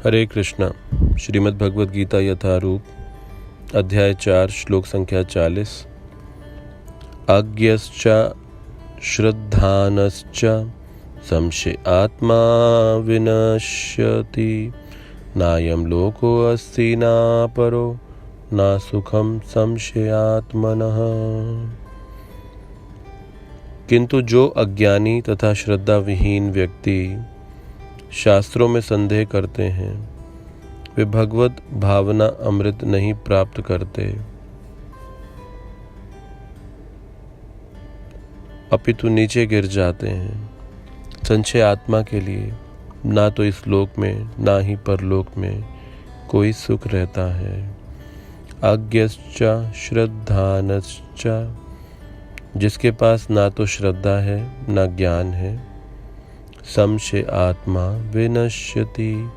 हरे कृष्णा। श्रीमद् भगवद गीता यथारूप अध्याय 4 श्लोक संख्या 40। अज्ञश्च श्रद्धानश्च संशय आत्मा विनश्यति नायं लोको अस्ति न परो न सुखम संशयात्मनः। किंतु जो अज्ञानी तथा श्रद्धा विहीन व्यक्ति शास्त्रों में संदेह करते हैं वे भगवत भावना अमृत नहीं प्राप्त करते, अपितु नीचे गिर जाते हैं। संशय आत्मा के लिए ना तो इस लोक में ना ही परलोक में कोई सुख रहता है। अज्ञश्च श्रद्धानश्च, जिसके पास ना तो श्रद्धा है ना ज्ञान है। संशय आत्मा विनश्यति,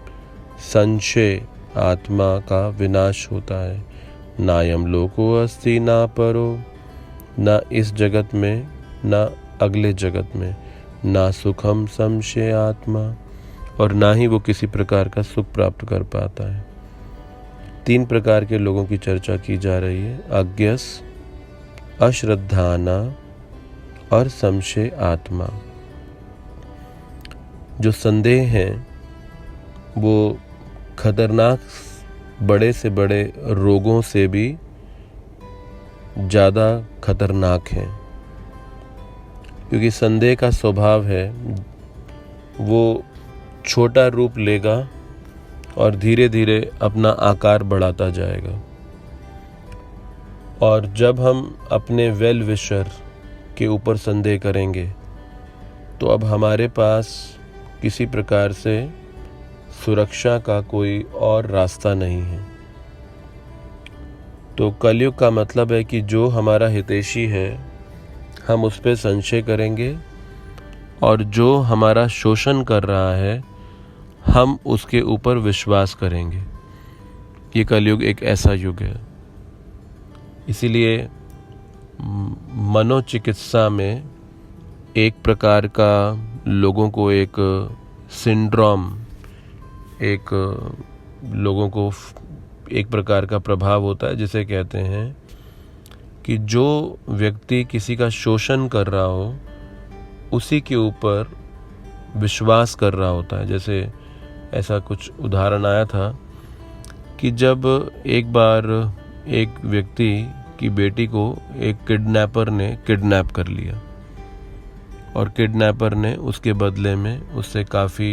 संशय आत्मा का विनाश होता है। नायम लोको अस्ति न परो, न इस जगत में न अगले जगत में। ना सुखम संशय आत्मा, और ना ही वो किसी प्रकार का सुख प्राप्त कर पाता है। 3 प्रकार के लोगों की चर्चा की जा रही है। अज्ञस, अश्रद्धाना और संशय आत्मा। जो संदेह हैं वो खतरनाक बड़े से बड़े रोगों से भी ज़्यादा खतरनाक हैं, क्योंकि संदेह का स्वभाव है वो छोटा रूप लेगा और धीरे धीरे अपना आकार बढ़ाता जाएगा। और जब हम अपने वेल विशर के ऊपर संदेह करेंगे तो अब हमारे पास किसी प्रकार से सुरक्षा का कोई और रास्ता नहीं है। तो कलयुग का मतलब है कि जो हमारा हितैषी है हम उस पर संशय करेंगे, और जो हमारा शोषण कर रहा है हम उसके ऊपर विश्वास करेंगे। ये कलयुग एक ऐसा युग है। इसीलिए मनोचिकित्सा में एक प्रकार का लोगों को एक सिंड्रोम, एक लोगों को एक प्रकार का प्रभाव होता है, जिसे कहते हैं कि जो व्यक्ति किसी का शोषण कर रहा हो उसी के ऊपर विश्वास कर रहा होता है। जैसे ऐसा कुछ उदाहरण आया था कि जब एक बार एक व्यक्ति की बेटी को एक किडनैपर ने किडनैप कर लिया, और किडनैपर ने उसके बदले में उससे काफ़ी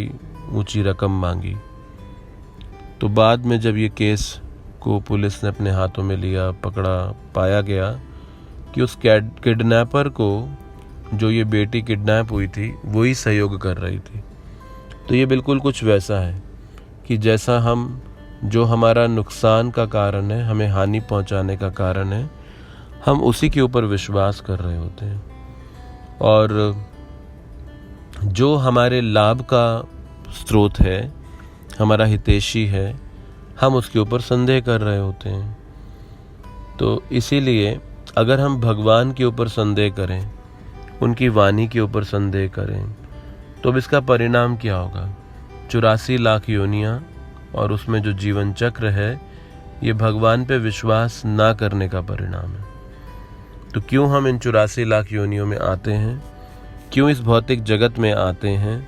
ऊंची रकम मांगी। तो बाद में जब ये केस को पुलिस ने अपने हाथों में लिया, पकड़ा, पाया गया कि उस किडनैपर को जो ये बेटी किडनैप हुई थी वही सहयोग कर रही थी। तो ये बिल्कुल कुछ वैसा है कि जैसा हम जो हमारा नुकसान का कारण है, हमें हानि पहुंचाने का कारण है, हम उसी के ऊपर विश्वास कर रहे होते हैं। और जो हमारे लाभ का स्रोत है, हमारा हितैषी है, हम उसके ऊपर संदेह कर रहे होते हैं। तो इसीलिए अगर हम भगवान के ऊपर संदेह करें, उनकी वाणी के ऊपर संदेह करें, तो अब इसका परिणाम क्या होगा? 84 लाख योनियाँ और उसमें जो जीवन चक्र है, ये भगवान पे विश्वास ना करने का परिणाम है। तो क्यों हम इन 84 लाख योनियों में आते हैं, क्यों इस भौतिक जगत में आते हैं?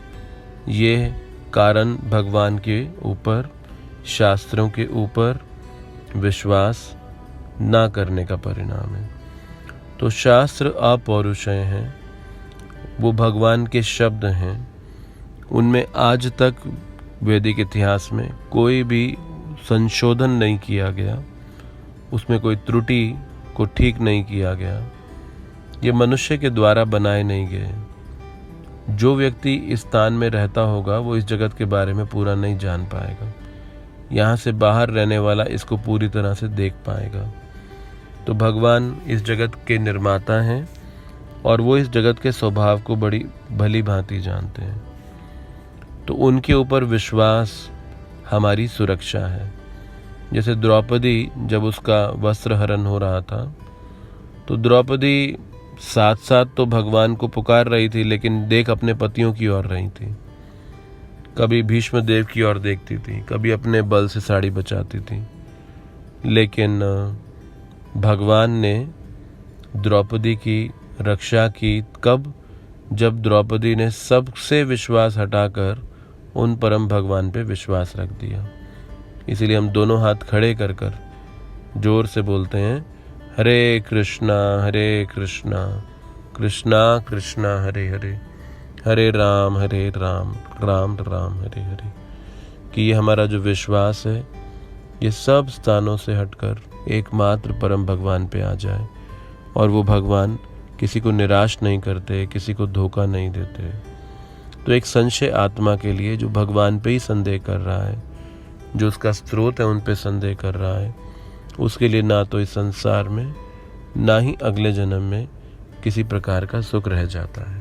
ये कारण भगवान के ऊपर, शास्त्रों के ऊपर विश्वास ना करने का परिणाम है। तो शास्त्र अपौरुषेय हैं, वो भगवान के शब्द हैं। उनमें आज तक वैदिक इतिहास में कोई भी संशोधन नहीं किया गया, उसमें कोई त्रुटि को ठीक नहीं किया गया। ये मनुष्य के द्वारा बनाए नहीं गए। जो व्यक्ति इस स्थान में रहता होगा वो इस जगत के बारे में पूरा नहीं जान पाएगा। यहाँ से बाहर रहने वाला इसको पूरी तरह से देख पाएगा। तो भगवान इस जगत के निर्माता हैं और वो इस जगत के स्वभाव को बड़ी भली भांति जानते हैं। तो उनके ऊपर विश्वास हमारी सुरक्षा है। जैसे द्रौपदी, जब उसका वस्त्र हरण हो रहा था तो द्रौपदी साथ साथ तो भगवान को पुकार रही थी, लेकिन देख अपने पतियों की ओर रही थी। कभी भीष्म देव की ओर देखती थी, कभी अपने बल से साड़ी बचाती थी। लेकिन भगवान ने द्रौपदी की रक्षा की कब? जब द्रौपदी ने सबसे विश्वास हटाकर उन परम भगवान पे विश्वास रख दिया। इसीलिए हम दोनों हाथ खड़े कर कर जोर से बोलते हैं, हरे कृष्णा कृष्णा कृष्णा हरे हरे, हरे राम राम राम हरे हरे। कि ये हमारा जो विश्वास है ये सब स्थानों से हटकर एकमात्र परम भगवान पे आ जाए, और वो भगवान किसी को निराश नहीं करते, किसी को धोखा नहीं देते। तो एक संशय आत्मा के लिए जो भगवान पे ही संदेह कर रहा है, जो उसका स्रोत है उन पे संदेह कर रहा है, उसके लिए ना तो इस संसार में ना ही अगले जन्म में किसी प्रकार का सुख रह जाता है।